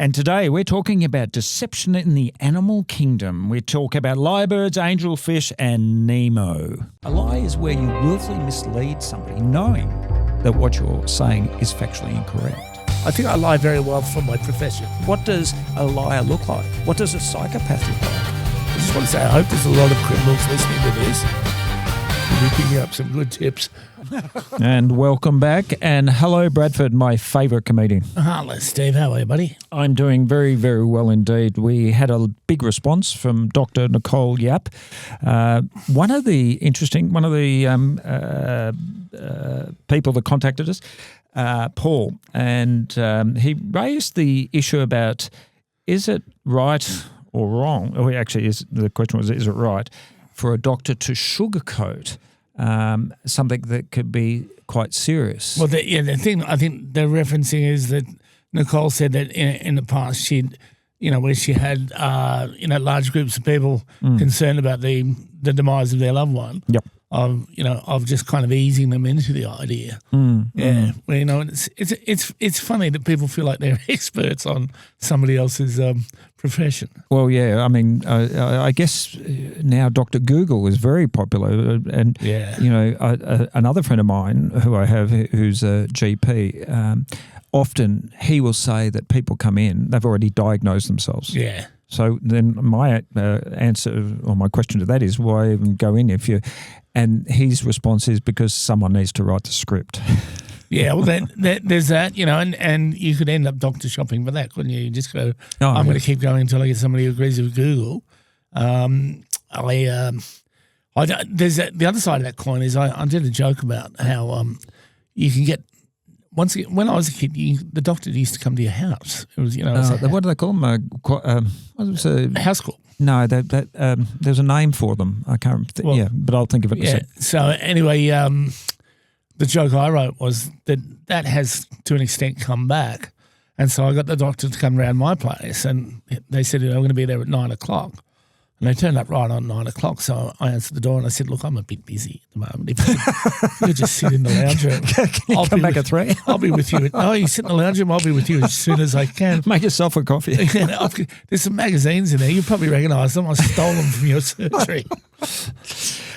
And today we're talking about deception in the animal kingdom. We talk about lyrebirds, angelfish and Nemo. A lie is where you willfully mislead somebody knowing that what you're saying is factually incorrect. I think I lie very well for my profession. What does a liar look like? What does a psychopath look like? I just want to say I hope there's a lot of criminals listening to this. We'll be picking up some good tips. And welcome back. And hello, Bradford, my favourite comedian. Hello, Steve. How are you, buddy? I'm doing very, very well indeed. We had a big response from Dr. Nicole Yap. One of the people that contacted us, Paul, and he raised the issue about is it right or wrong? Or actually, the question was, is it right for a doctor to sugarcoat something that could be quite serious? Well, the thing I think they're referencing is that Nicole said that in the past she'd, where she had, large groups of people concerned about the demise of their loved one. Yep. Of just kind of easing them into the idea. Well, it's funny that people feel like they're experts on somebody else's profession. Well, yeah, I mean, I guess now Dr. Google is very popular, and another friend of mine who I have, who's a GP, often he will say that people come in, they've already diagnosed themselves. Yeah. So then my answer or my question to that is, why even go in if you? And his response is because someone needs to write the script. Yeah, well, there's that, and you could end up doctor shopping for that, couldn't you? You just go, I'm going to keep going until I get somebody who agrees with Google. There's the other side of that coin is I did a joke about how you can get. Once again, when I was a kid, the doctor used to come to your house. It was, what do they call them? House call. No, there's a name for them. I can't. But I'll think of it. In a sec. So anyway, the joke I wrote was that has to an extent come back, and so I got the doctor to come around my place, and they said I'm going to be there at 9 o'clock. And they turned up right on 9 o'clock, so I answered the door and I said, look, I'm a bit busy at the moment. If you could just sit in the lounge room. I'll come back at 3? I'll be with you. You sit in the lounge room, I'll be with you as soon as I can. Make yourself a coffee. There's some magazines in there. You probably recognise them. I stole them from your surgery.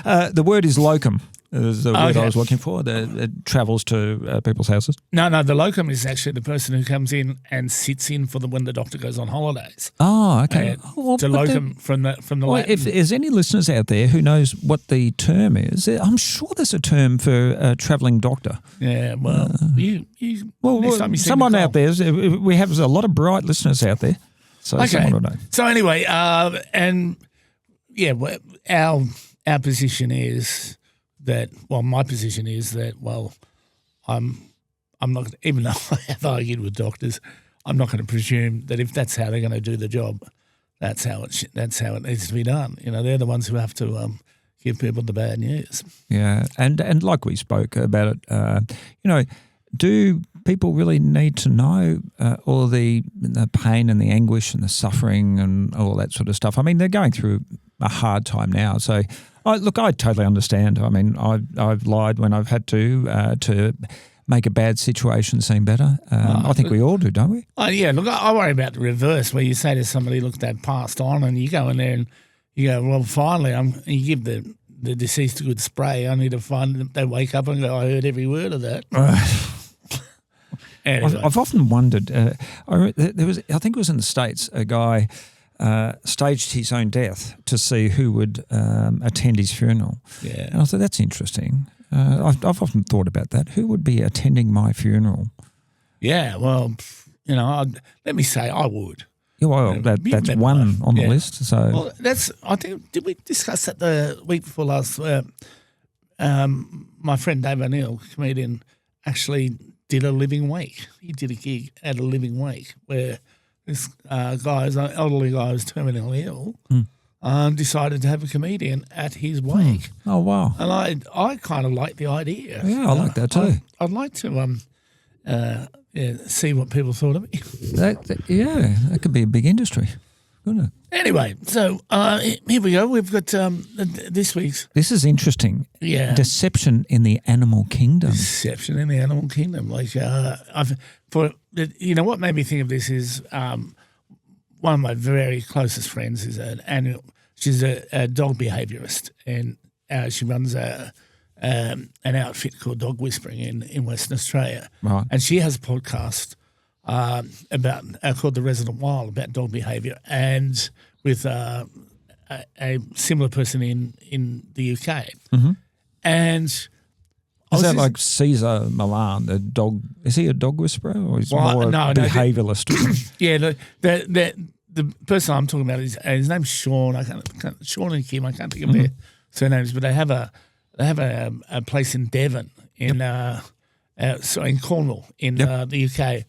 The word is locum. Is the word I was looking for. It travels to people's houses. No, the locum is actually the person who comes in and sits in for when the doctor goes on holidays. Oh, okay. To locum from the Latin. If there's any listeners out there who knows what the term is, I'm sure there's a term for a travelling doctor. Yeah, well, next time you see someone Nicole. out there, we have a lot of bright listeners out there. So someone will know. So anyway, our position is that, my position is that, I'm not, even though I have argued with doctors, I'm not going to presume that if that's how they're going to do the job, that's how it needs to be done. They're the ones who have to give people the bad news. Yeah, and like we spoke about it, do people really need to know all the pain and the anguish and the suffering and all that sort of stuff? I mean, they're going through a hard time now, so. I totally understand. I mean, I've lied when I've had to make a bad situation seem better. I think we all do, don't we? Look, I worry about the reverse, where you say to somebody, look, they've passed on, and you go in there and you go, well, finally, and you give the deceased a good spray, only to find that they wake up and go, I heard every word of that. Anyway. I've often wondered, I think it was in the States, a guy staged his own death to see who would attend his funeral. Yeah. And I thought, that's interesting. I've often thought about that. Who would be attending my funeral? Yeah, well, let me say I would. Yeah, well, that's one on the list. So, I think, did we discuss that the week before last? My friend Dave O'Neill, comedian, actually did a living wake. He did a gig at a living wake where this an elderly guy who's terminally ill, decided to have a comedian at his wake. Oh, wow. And I kind of like the idea. Yeah, I like that too. I'd like to see what people thought of me. That could be a big industry. Good. Anyway, so here we go. We've got this week's. This is interesting. Yeah. Deception in the animal kingdom. Deception in the animal kingdom. Like, what made me think of this is one of my very closest friends is she's a dog behaviourist, and she runs an outfit called Dog Whispering in Western Australia. Right. And she has a podcast about called The Resident Wild about dog behaviour, and with a similar person in the UK. Mm-hmm. And is that like Caesar Milan, the dog? Is he a dog whisperer or is he more a behaviourist? Yeah, the person I'm talking about his name's Sean. Sean and Kim. I can't think of their surnames, but they have a place in Devon in Cornwall in the UK.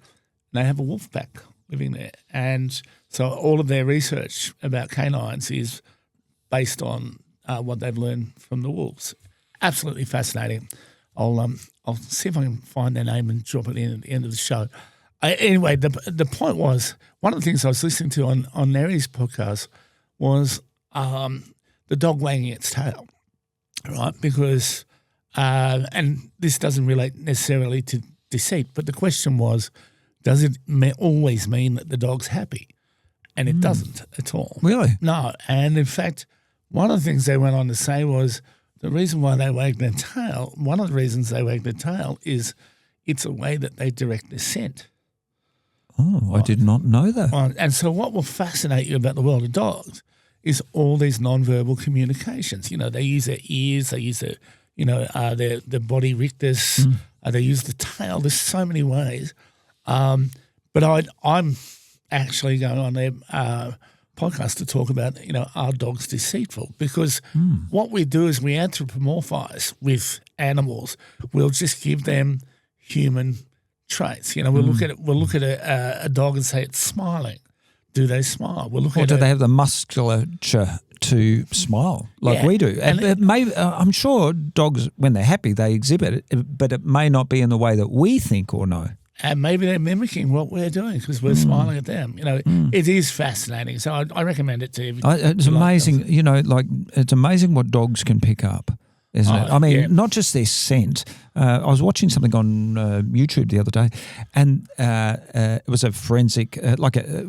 They have a wolf pack living there, and so all of their research about canines is based on what they've learned from the wolves. Absolutely fascinating. I'll see if I can find their name and drop it in at the end of the show. Anyway, the point was, one of the things I was listening to on Neri's podcast was the dog wagging its tail, right? Because and this doesn't relate necessarily to deceit, but the question was, does it always mean that the dog's happy? And it doesn't at all. Really? No. And in fact, one of the things they went on to say was the reason why they wag their tail, one of the reasons they wag their tail is it's a way that they direct their scent. Oh, I did not know that. And so what will fascinate you about the world of dogs is all these nonverbal communications. You know, they use their ears, they use their body rictus, they use the tail. There's so many ways. But I'm actually going on their podcast to talk about, are dogs deceitful? Because what we do is we anthropomorphise with animals. We'll just give them human traits. We'll look at a dog and say it's smiling. Do they smile? We'll look or at do they have the musculature to smile like we do? And I'm sure dogs, when they're happy, they exhibit it, but it may not be in the way that we think or know. And maybe they're mimicking what we're doing because we're smiling at them. It is fascinating. So I recommend it to you. It's amazing, it's amazing what dogs can pick up, isn't it? I mean, not just their scent. I was watching something on YouTube the other day, and it was a forensic, it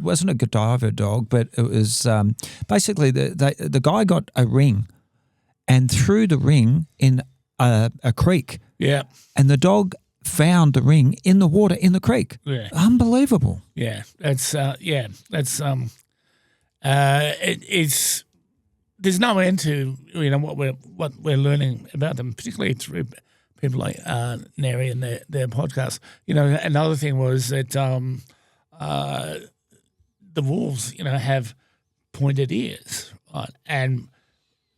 wasn't a Godiva dog, but it was basically the guy got a ring and threw the ring in a creek. Yeah. And the dog found the ring in the water in the creek. Yeah. Unbelievable. Yeah. It's there's no end to what we're learning about them, particularly through people like Neri and their podcast. Another thing was that the wolves, have pointed ears, right? And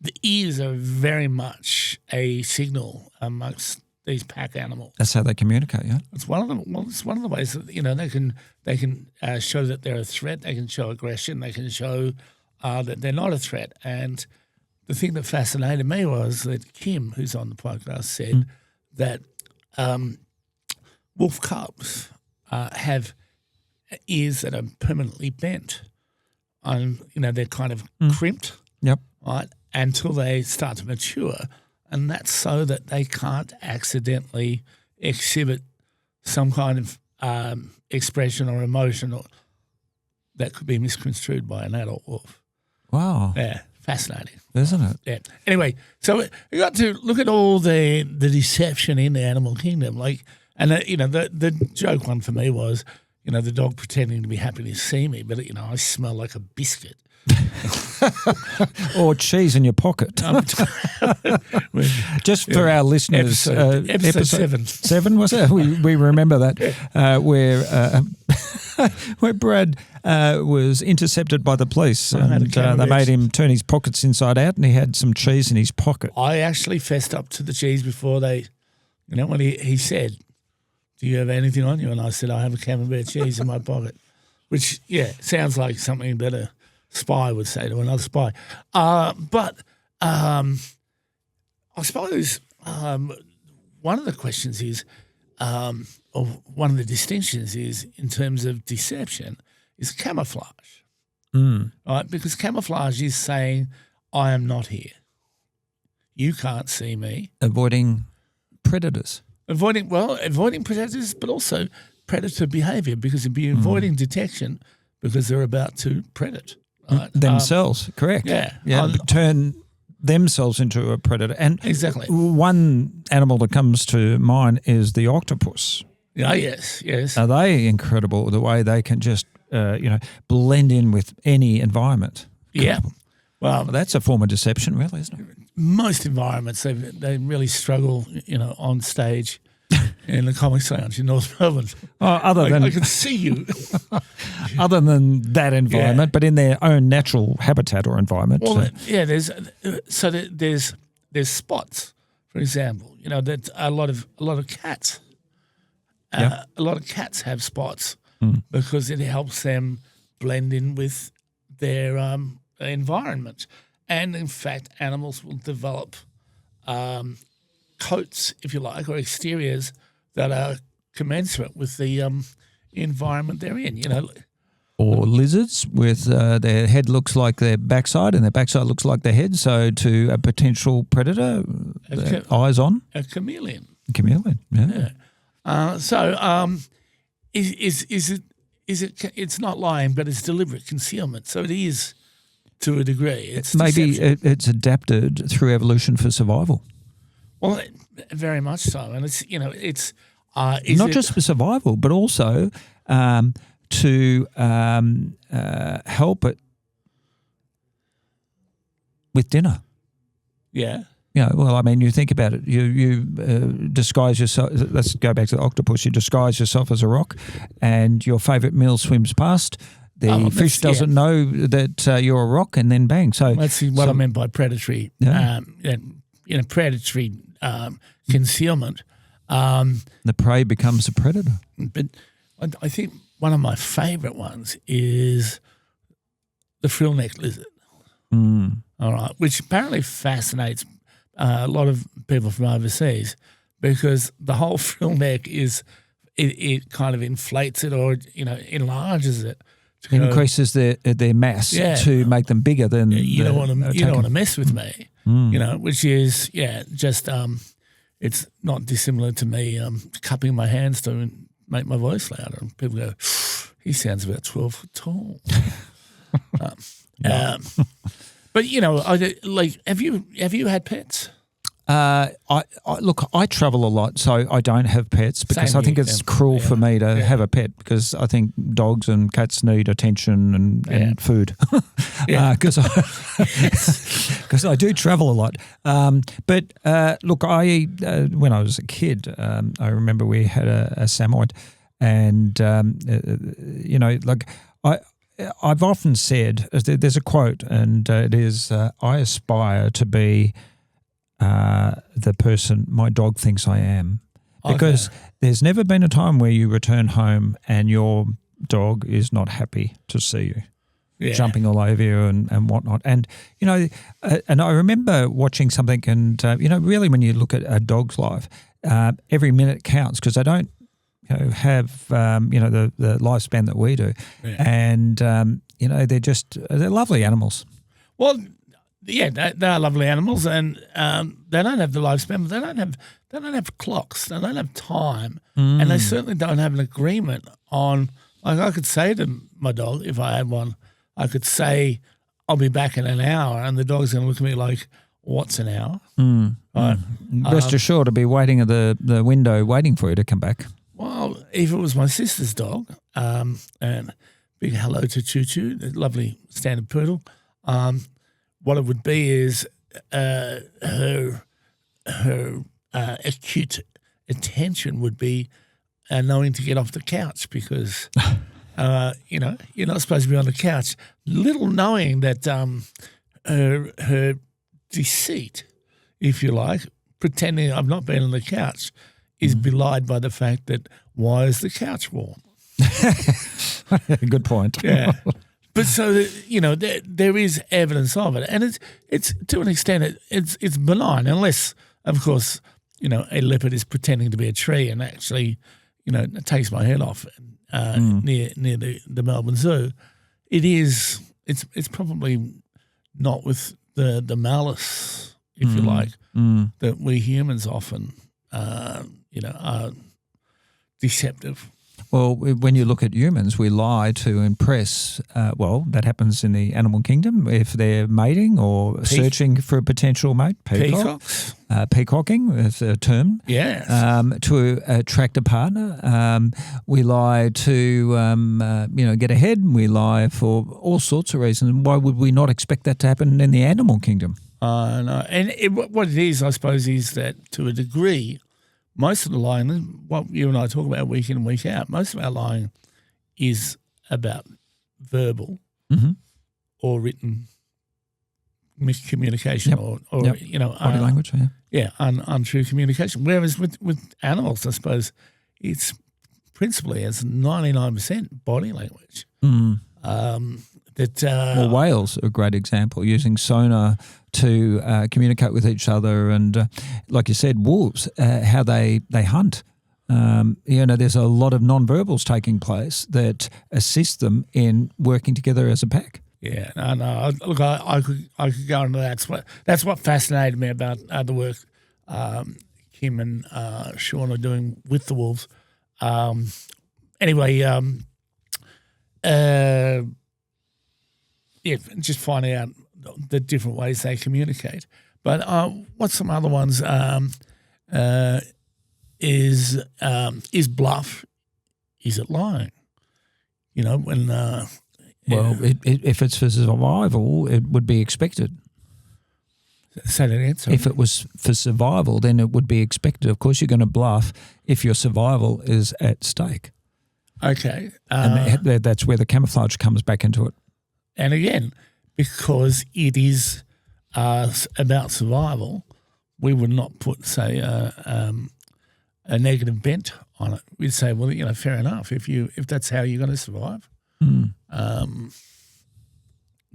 the ears are very much a signal amongst these pack animals. That's how they communicate, yeah. It's one of the ways that they can show that they're a threat. They can show aggression. They can show that they're not a threat. And the thing that fascinated me was that Kim, who's on the podcast, said that wolf cubs have ears that are permanently bent. They're kind of crimped, right, until they start to mature. And that's so that they can't accidentally exhibit some kind of expression or emotion that could be misconstrued by an adult wolf. Wow. Yeah, fascinating. Isn't it? Yeah. Anyway, so we got to look at all the deception in the animal kingdom. The joke one for me was, the dog pretending to be happy to see me, but, I smell like a biscuit. Or cheese in your pocket. Just for our listeners, episode 7. 7 was it? We remember that where Brad was intercepted by the police and they made him turn his pockets inside out, and he had some cheese in his pocket. I actually fessed up to the cheese before they, when he said, "Do you have anything on you?" And I said, "I have a camembert cheese in my pocket," which sounds like something that a spy would say to another spy. But I suppose one of the questions is, or one of the distinctions is, in terms of deception, is camouflage, right? Because camouflage is saying, I am not here. You can't see me. Avoiding predators. Avoiding predators, but also predator behaviour, because it'd be avoiding detection because they're about to predate. Right? Themselves, correct. Yeah. Turn themselves into a predator. And exactly. One animal that comes to mind is the octopus. Oh, yes. Are they incredible, the way they can just, blend in with any environment? Yeah. Well, that's a form of deception, really, isn't it? Most environments, they really struggle, on stage in the Comics Lounge in North Melbourne. I can see you. Other than that environment, but in their own natural habitat or environment. Well, there's spots, for example. That a lot of cats. A lot of cats have spots because it helps them blend in with their environment. And in fact, animals will develop coats, if you like, or exteriors that are commensurate with the environment they're in. Or lizards with their head looks like their backside and their backside looks like their head. So to a potential predator, eyes on. A chameleon. Yeah. It's not lying, but it's deliberate concealment. So it is to a degree. It's maybe it's adapted through evolution for survival. Well, very much so, and it's not just for survival, but also to help it with dinner. Yeah. You think about it. You disguise yourself. Let's go back to the octopus. You disguise yourself as a rock, and your favourite meal swims past. The fish doesn't know that you're a rock, and then bang. So that's what I meant by predatory. Predatory concealment. The prey becomes a predator. But I think one of my favourite ones is the frill-necked lizard. All right, which apparently fascinates a lot of people from overseas, because the whole frill neck is it kind of inflates it or enlarges it. Increases their mass to make them bigger than you don't want to mess with me. Which is just it's not dissimilar to me cupping my hands to make my voice louder, and people go, he sounds about 12 foot tall. But have you had pets? I travel a lot, so I don't have pets because I think it's cruel for me to have a pet, because I think dogs and cats need attention and food. Because I do travel a lot. But when I was a kid, I remember we had a Samoyed, and I've often said, there's a quote, and it is, I aspire to be the person my dog thinks I am. Because there's never been a time where you return home and your dog is not happy to see you, jumping all over you and whatnot. And, and I remember watching something, and, really when you look at a dog's life, every minute counts, because they don't have the lifespan that we do, and they're lovely animals. Well, they are lovely animals, and they don't have the lifespan. But they don't have clocks. They don't have time, and they certainly don't have an agreement on. Like, I could say to my dog, if I had one, I could say, "I'll be back in an hour," and the dog's going to look at me like, "What's an hour?" Right? Rest assured, to be waiting at the window, waiting for you to come back. Well, if it was my sister's dog, and big hello to Choo Choo, the lovely standard poodle, what it would be is her acute attention would be knowing to get off the couch, because you're not supposed to be on the couch. Little knowing that her deceit, if you like, pretending I've not been on the couch, is belied by the fact that, why is the couch warm? Good point. Yeah. But so, there is evidence of it. And it's to an extent, it's benign, unless, of course, a leopard is pretending to be a tree and actually, it takes my head off near the Melbourne Zoo. It's it's probably not with the malice, if you like, that we humans often, are deceptive. Well, when you look at humans, we lie to impress. That happens in the animal kingdom if they're mating or searching for a potential mate. Peacocks. Peacocking is a term. Yes. To attract a partner. We lie to, get ahead. We lie for all sorts of reasons. Why would we not expect that to happen in the animal kingdom? No. And what it is, I suppose, is that to a degree, most of the lying, what you and I talk about week in and week out, most of our lying is about verbal or written miscommunication or body language, untrue communication. Whereas with animals, I suppose, it's principally as 99% body language. Whales are a great example, using sonar to communicate with each other, and like you said, wolves, how they hunt. There's a lot of nonverbals taking place that assist them in working together as a pack. Yeah, no. Look, I could go into that. That's what fascinated me about the work Kim and Sean are doing with the wolves. Just finding out the different ways they communicate. But what's some other ones? Is bluff? Is it lying? If it's for survival, it would be expected. Say that again. Sorry. If it was for survival, then it would be expected. Of course, you're going to bluff if your survival is at stake. Okay. And that's where the camouflage comes back into it. And again, because it is about survival, we would not put, say, a negative bent on it. We'd say, well, fair enough. If that's how you're going to survive,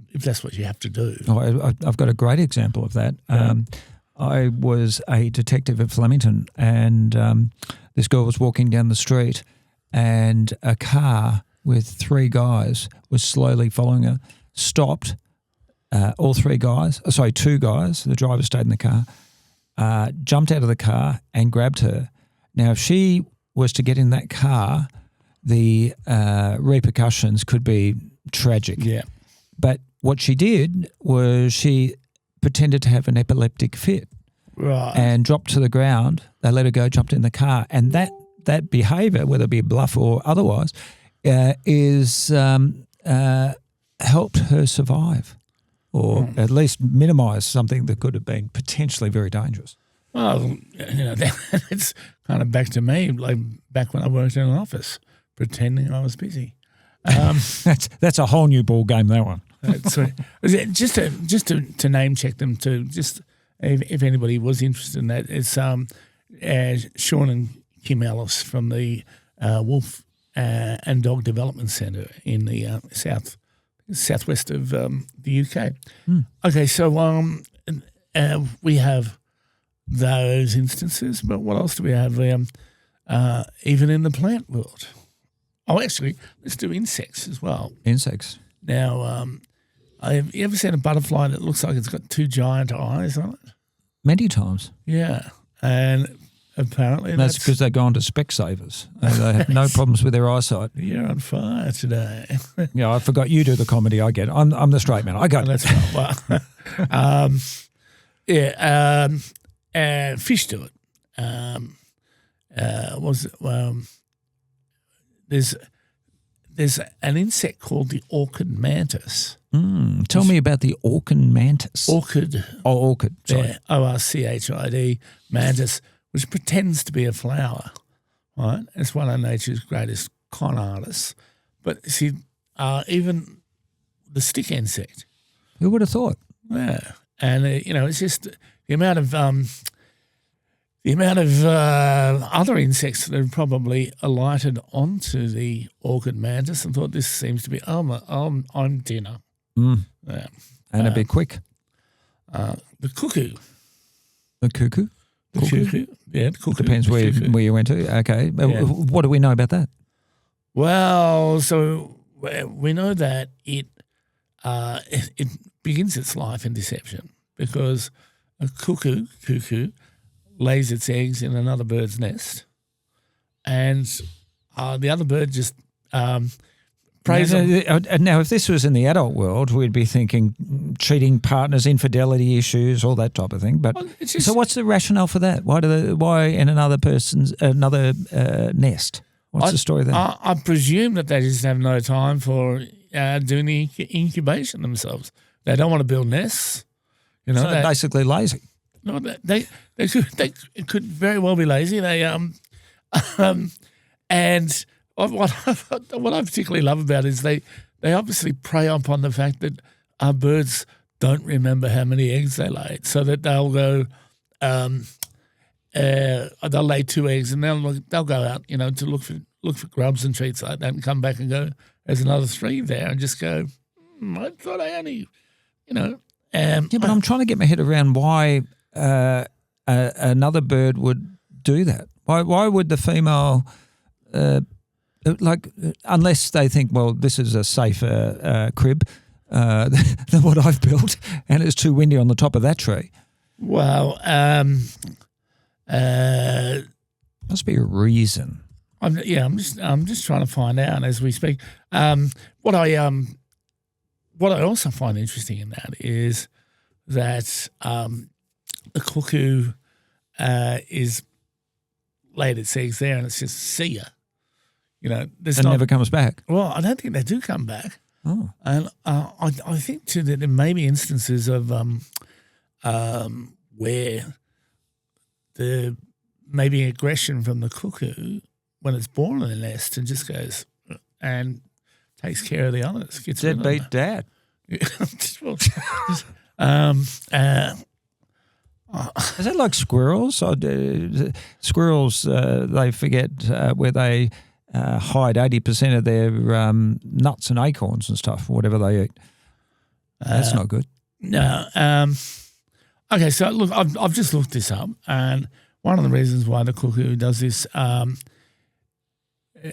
if that's what you have to do. I've got a great example of that. I was a detective at Flemington, and this girl was walking down the street, and a car with two guys, stopped. Two guys, the driver stayed in the car, jumped out of the car and grabbed her. Now, if she was to get in that car, the repercussions could be tragic. Yeah. But what she did was she pretended to have an epileptic fit. Right. And dropped to the ground. They let her go, jumped in the car. And that behaviour, whether it be a bluff or otherwise, helped her survive, or at least minimise something that could have been potentially very dangerous. Well, that's kind of back to me, like back when I worked in an office, pretending I was busy. That's a whole new ball game, that one. Just to name check them too, just if anybody was interested in that, it's Sean and Kim Ellis from the Wolf and Dog Development Centre in the southwest of the UK. Okay, so we have those instances, but what else do we have? Even in the plant world. Oh, actually, let's do insects as well. Insects. Now, have you ever seen a butterfly that looks like it's got two giant eyes on it? Many times. Yeah, and apparently that's because they go on to Specsavers. They have no problems with their eyesight. You're on fire today. Yeah, I forgot you do the comedy. I get it. I'm the straight man. I got it. That's right. Fish do it. There's an insect called the orchid mantis. Tell me about the orchid mantis. Orchid. Oh, orchid. Sorry. Yeah, ORCHID, mantis, which pretends to be a flower, right? It's one of nature's greatest con artists. But see, even the stick insect. Who would have thought? Yeah, and it's just the amount of other insects that have probably alighted onto the orchid mantis and thought this seems to be I'm dinner. Yeah. And a bit quick. The cuckoo. The cuckoo? The cuckoo. Yeah, the cuckoo. Depends where you went to. Okay. Yeah. What do we know about that? Well, so we know that it it begins its life in deception, because a cuckoo lays its eggs in another bird's nest, and the other bird just preys on. Now, if this was in the adult world, we'd be thinking cheating partners, infidelity issues, all that type of thing. But so, what's the rationale for that? Why in another nest? What's the story there? I presume that they just have no time for doing the incubation themselves. They don't want to build nests. You know, so they're basically lazy. No, they could very well be lazy. They and what I particularly love about it is they obviously prey upon the fact that our birds don't remember how many eggs they laid, so that they'll go they'll lay 2 eggs and they'll go out, you know, to look for grubs and treats like that, and come back and go, there's another 3 there, and just go, I thought I only, you know. Yeah, but I'm trying to get my head around why another bird would do that. Why would the female, unless they think, well, this is a safer crib than what I've built, and it's too windy on the top of that tree. Well, must be a reason. I'm just trying to find out as we speak. What I also find interesting in that is that the cuckoo is laid its eggs there, and it's just see ya. You know, never comes back. Well, I don't think they do come back. Oh, and I think too that there may be instances of where the maybe aggression from the cuckoo when it's born in the nest and just goes and takes care of the others. Deadbeat dad. Is that like squirrels? Squirrels, they forget where they hide 80% of their nuts and acorns and stuff, whatever they eat. That's not good. No. Okay, so look, I've just looked this up, and one of the reasons why the cuckoo does this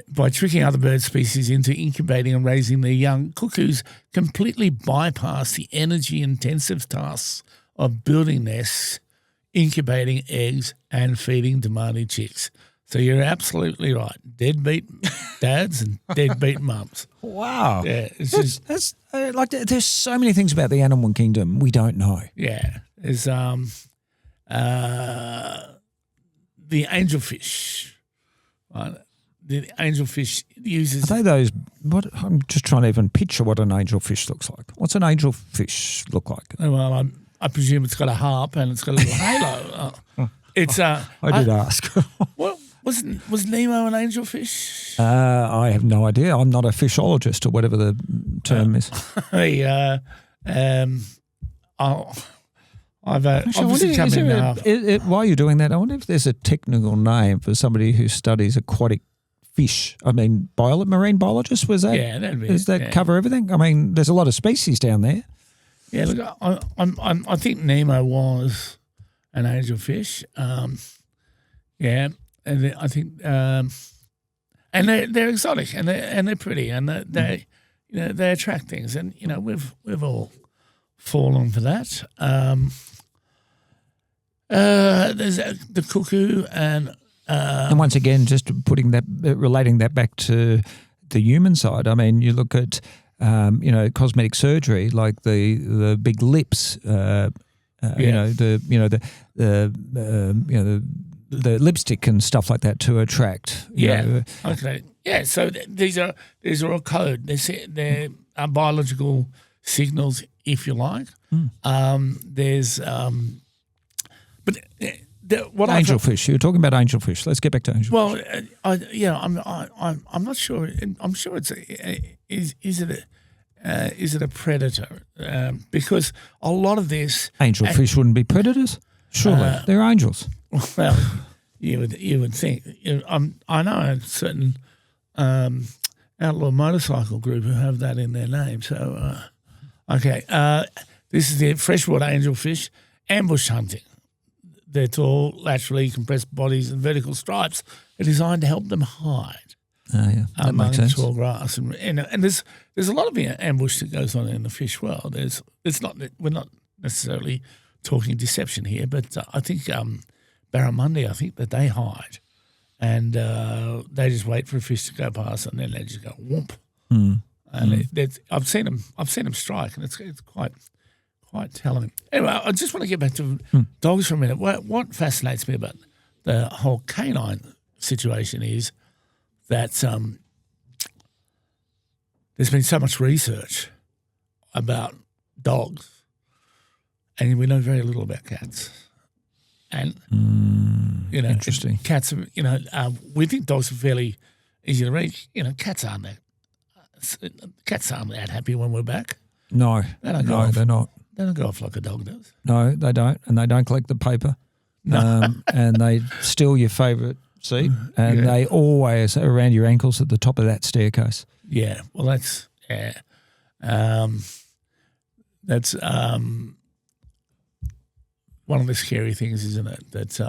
by tricking other bird species into incubating and raising their young, cuckoos completely bypass the energy-intensive tasks of building nests, incubating eggs, and feeding demanding chicks. So you're absolutely right. Deadbeat dads and deadbeat mums. Wow. Yeah, that's like there's so many things about the animal kingdom we don't know. Yeah. There's the angelfish. Right? The angelfish uses. Are they those? What? I'm just trying to even picture what an angelfish looks like. What's an angelfish look like? Well, I presume it's got a harp and it's got a little halo. It's. I did ask. What was Nemo an angelfish? I have no idea. I'm not a fishologist or whatever the term is. I've obviously come in now. While you're doing that, I wonder if there's a technical name for somebody who studies aquatic fish. I mean, marine biologist, was that? Yeah, that'd be. Does that cover everything? I mean, there's a lot of species down there. Yeah, look, I think Nemo was an angelfish. Yeah, and I think, and they're exotic and they're pretty and they attract things, and you know we've all fallen for that. There's the cuckoo and once again, just relating that back to the human side. I mean, you look at cosmetic surgery, like the big lips. The lipstick and stuff like that to attract. Okay. Yeah. So these are all code. They're biological signals, if you like. There's what angelfish. You're talking about angelfish. Let's get back to angelfish. Well, I'm not sure. I'm sure it's is it a predator? Because a lot of this angelfish wouldn't be predators. Surely they're angels. Well, you would think. I know a certain outlaw motorcycle group who have that in their name. So, okay, this is the freshwater angelfish, ambush hunting. Their tall, laterally compressed bodies and vertical stripes are designed to help them hide. Yeah, that among makes sense. tall grass, and there's a lot of ambush that goes on in the fish world. We're not necessarily talking deception here, but I think barramundi, I think that they hide, and they just wait for a fish to go past, and then they just go whoomp. And I've seen them strike, and it's quite telling. Anyway, I just want to get back to dogs for a minute. What fascinates me about the whole canine situation is that there's been so much research about dogs, and we know very little about cats. And interesting. Cats, we think dogs are fairly easy to reach. Cats aren't that happy when we're back. No, they're not. They don't go off like a dog does. No, they don't, and they don't collect the paper. No. And they steal your favourite seat, and they always are around your ankles at the top of that staircase. Yeah, well, that's one of the scary things, isn't it? That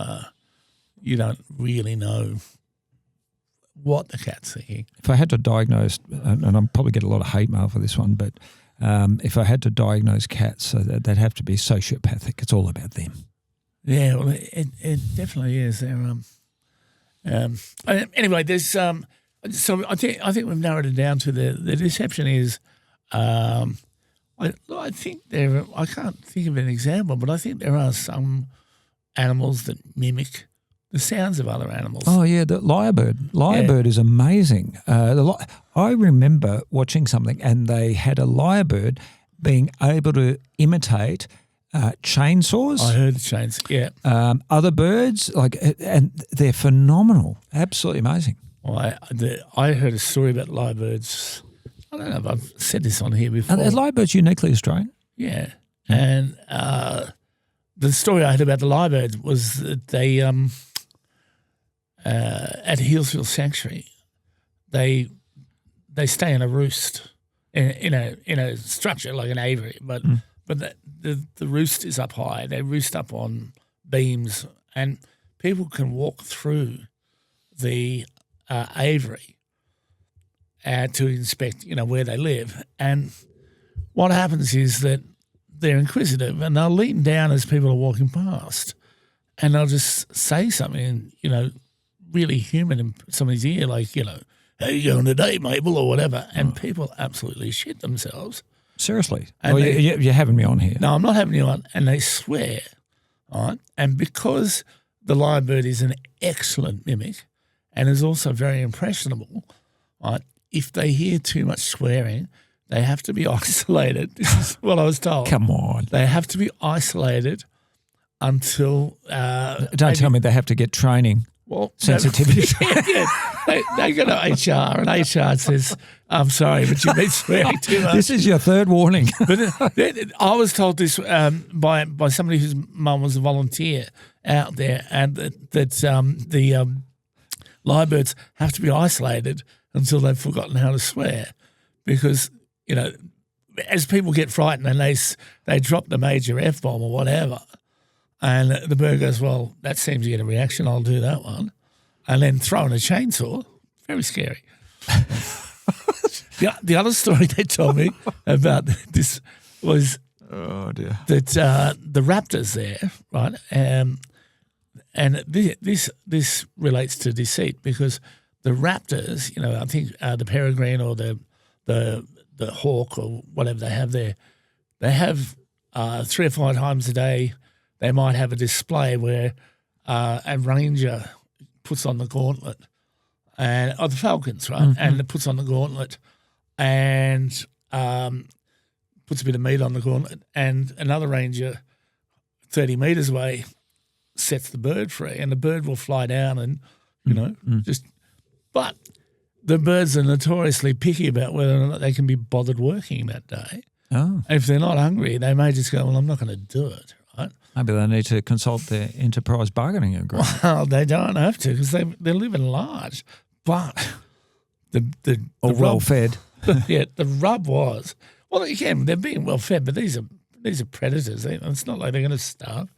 you don't really know what the cat's thinking. If I had to diagnose, and I'll probably get a lot of hate mail for this one, but if I had to diagnose cats, they'd have to be sociopathic. It's all about them. Yeah, well, it definitely is. Anyway, there's so I think we've narrowed it down to the deception is. I think I can't think of an example, but I think there are some animals that mimic the sounds of other animals. Oh yeah, the lyrebird is amazing. I remember watching something, and they had a lyrebird being able to imitate chainsaws. I heard chains. Yeah. Other birds, and they're phenomenal. Absolutely amazing. Well, I heard a story about lyrebirds. I don't know if I've said this on here before. Are lyrebirds uniquely Australian? Yeah. And the story I heard about the lyrebirds was that they at Healesville Sanctuary, they stay in a roost in a structure like an aviary, but the roost is up high. They roost up on beams, and people can walk through the aviary to inspect, where they live. And what happens is that they're inquisitive, and they'll lean down as people are walking past, and they'll just say something, really human in somebody's ear, like, how you going today, Mabel, or whatever. And people absolutely shit themselves. Seriously? You're having me on here. No, I'm not having you on. And they swear, all right? And because the lyrebird is an excellent mimic and is also very impressionable, all right, if they hear too much swearing, they have to be isolated. This is what I was told. Come on. They have to be isolated until Don't tell me they have to get training. Well, sensitivity. They go to HR, and HR says, "I'm sorry, but you've been swearing too much." This is your third warning. But I was told this by somebody whose mum was a volunteer out there, and that the lyrebirds have to be isolated until they've forgotten how to swear, because as people get frightened and they drop the major F-bomb or whatever. And the bird goes, well, that seems to get a reaction. I'll do that one. And then throw in a chainsaw. Very scary. The other story they told me about this was that the raptors there, right? And this relates to deceit, because the raptors, I think the peregrine or the hawk or whatever they have there, they have 3 or 4 times a day. They might have a display where a ranger puts on the gauntlet, and the falcons, right? Mm-hmm. And it puts on the gauntlet and puts a bit of meat on the gauntlet, and another ranger 30 metres away sets the bird free, and the bird will fly down and, just – but the birds are notoriously picky about whether or not they can be bothered working that day. Oh. If they're not hungry, they may just go, well, I'm not going to do it, right? Maybe they need to consult their enterprise bargaining agreement. Well, they don't have to, because they live in large. But the well fed. Yeah, the rub was, well, again, they're being well fed, but these are predators. It's not like they're going to starve.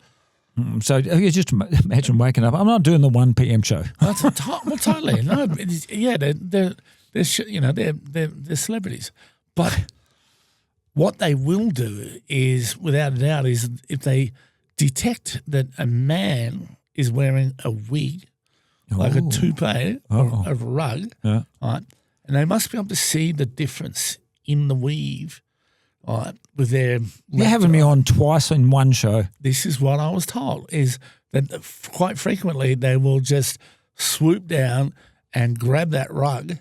So you just imagine waking up. I'm not doing the 1 p.m. show. Well, totally. No, they're celebrities. But what they will do is, without a doubt, is if they detect that a man is wearing a wig, like a toupee or a rug, right, and they must be able to see the difference in the weave, right, with their. You're having me on twice in one show. This is what I was told, is that quite frequently they will just swoop down and grab that rug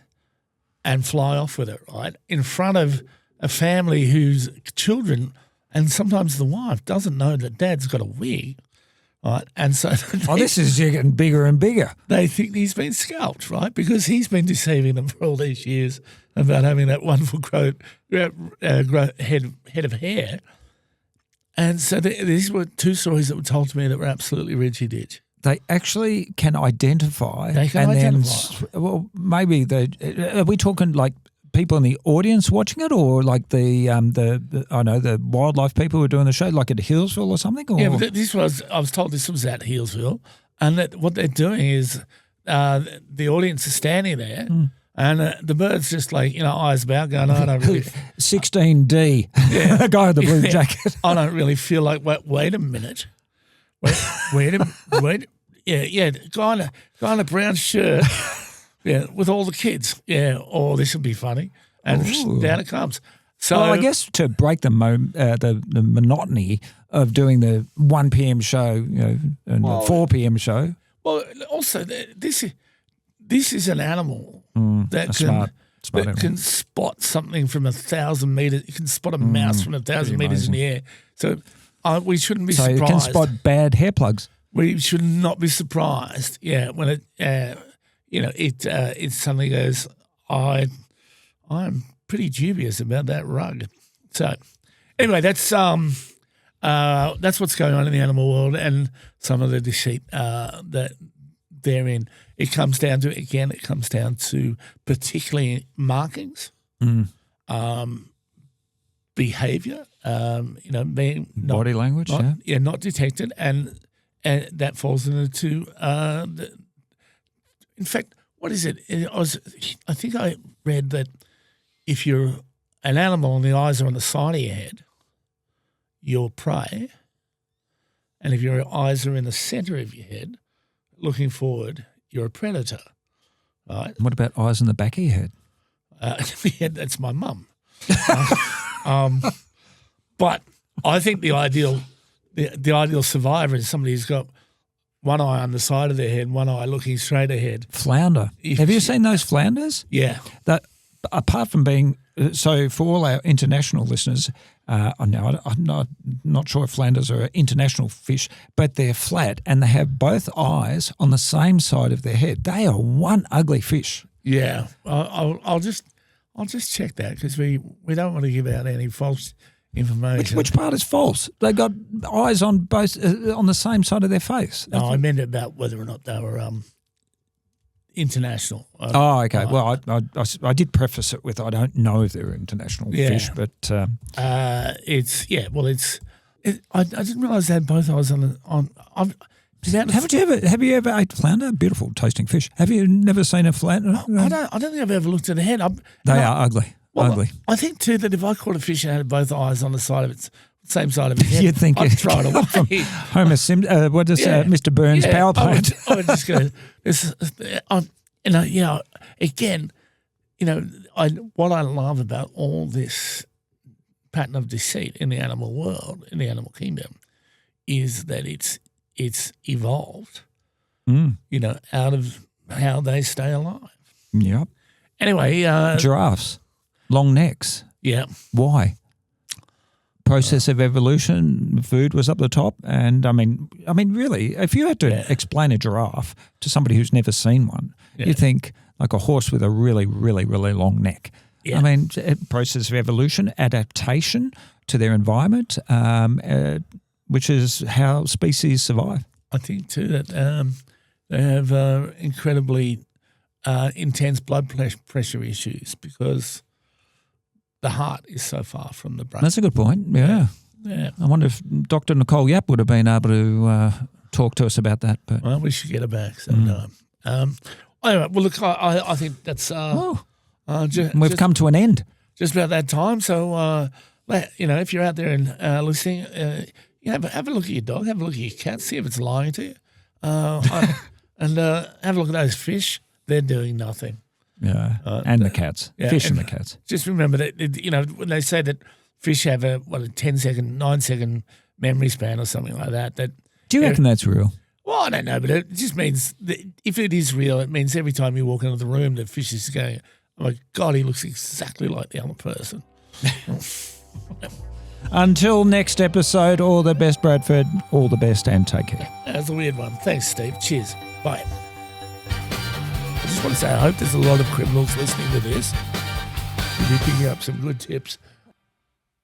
and fly off with it, right, in front of a family whose children, and sometimes the wife, doesn't know that dad's got a wig, right, and so this is getting bigger and bigger. They think he's been scalped, right, because he's been deceiving them for all these years about having that wonderful head of hair. And so these were 2 stories that were told to me that were absolutely Richie Ditch. They actually can identify. They can identify. Well, maybe are we talking like people in the audience watching it, or like the wildlife people who are doing the show, like at Hillsville or something? Or? Yeah, but I was told this was at Hillsville, and that what they're doing is the audience is standing there. And the bird's just like, eyes about, going, I don't really. 16D, a guy with the blue jacket. I don't really feel like, wait a minute. Wait. Yeah, guy in a brown shirt, with all the kids. Yeah, this will be funny. And down it comes. So I guess to break the monotony of doing the 1 p.m. show, and the 4 p.m. show. Well, also, this is an animal that can spot something from 1,000 meters. You can spot a mouse from 1,000 meters in the air. So we shouldn't be surprised. So it can spot bad hair plugs. We should not be surprised. Yeah, when it suddenly goes, I'm pretty dubious about that rug. So anyway, that's what's going on in the animal world and some of the deceit that they're in. It comes down to particularly markings, behaviour, being body language, not detected, and that falls into in fact, what is it? I think I read that if you're an animal and the eyes are on the side of your head, you're prey, and if your eyes are in the centre of your head, looking forward, you're a predator, right? What about eyes in the back of your head? That's my mum. But I think the ideal survivor is somebody who's got one eye on the side of their head, one eye looking straight ahead. Flounder. Have you seen those flounders? Yeah. That apart from being so, for all our international listeners, I'm not sure if flounders are an international fish, but they're flat and they have both eyes on the same side of their head. They are one ugly fish. Yeah, I'll just check that because we don't want to give out any false information. Which part is false? They got eyes on both on the same side of their face. No, I meant about whether or not they were international. Okay. Well, I did preface it with I don't know if they're international fish, but I didn't realise they had both eyes on. Have you ever ate flounder? Beautiful tasting fish. Have you never seen a flounder? I don't think I've ever looked at a head. They are ugly. Well, ugly. I think too that if I caught a fish and had both eyes on the side of its same side of its head, you'd think I'd throw it away. From Homer Simpson, Mr. Burns' power plant. I would just go. Again, what I love about all this pattern of deceit in the animal world, in the animal kingdom, is that it's evolved. Out of how they stay alive. Yep. Anyway, giraffes, long necks. Yeah. Why? Process of evolution, food was up the top, and I mean, really, if you had to explain a giraffe to somebody who's never seen one, you think like a horse with a really, really, really long neck. Yeah. I mean, process of evolution, adaptation to their environment, which is how species survive. I think too that they have incredibly intense blood pressure issues because the heart is so far from the brain. That's a good point. Yeah. Yeah. I wonder if Dr. Nicole Yap would have been able to talk to us about that. But Well, we should get her back sometime. Anyway, well, look, I think that's we've come to an end. just about that time. So, if you're out there and listening, have a look at your dog, have a look at your cat, see if it's lying to you, and have a look at those fish. They're doing nothing. Yeah, and the cats, fish and the cats. Just remember that when they say that fish have a 10-second, 9-second memory span or something like that. That do you reckon that's real? Well, I don't know, but it just means that if it is real, it means every time you walk into the room, the fish is going, "Oh my God, he looks exactly like the other person." Until next episode, all the best, Bradford. All the best, and take care. That's a weird one. Thanks, Steve. Cheers. Bye. I just want to say I hope there's a lot of criminals listening to this. You'll be picking up some good tips.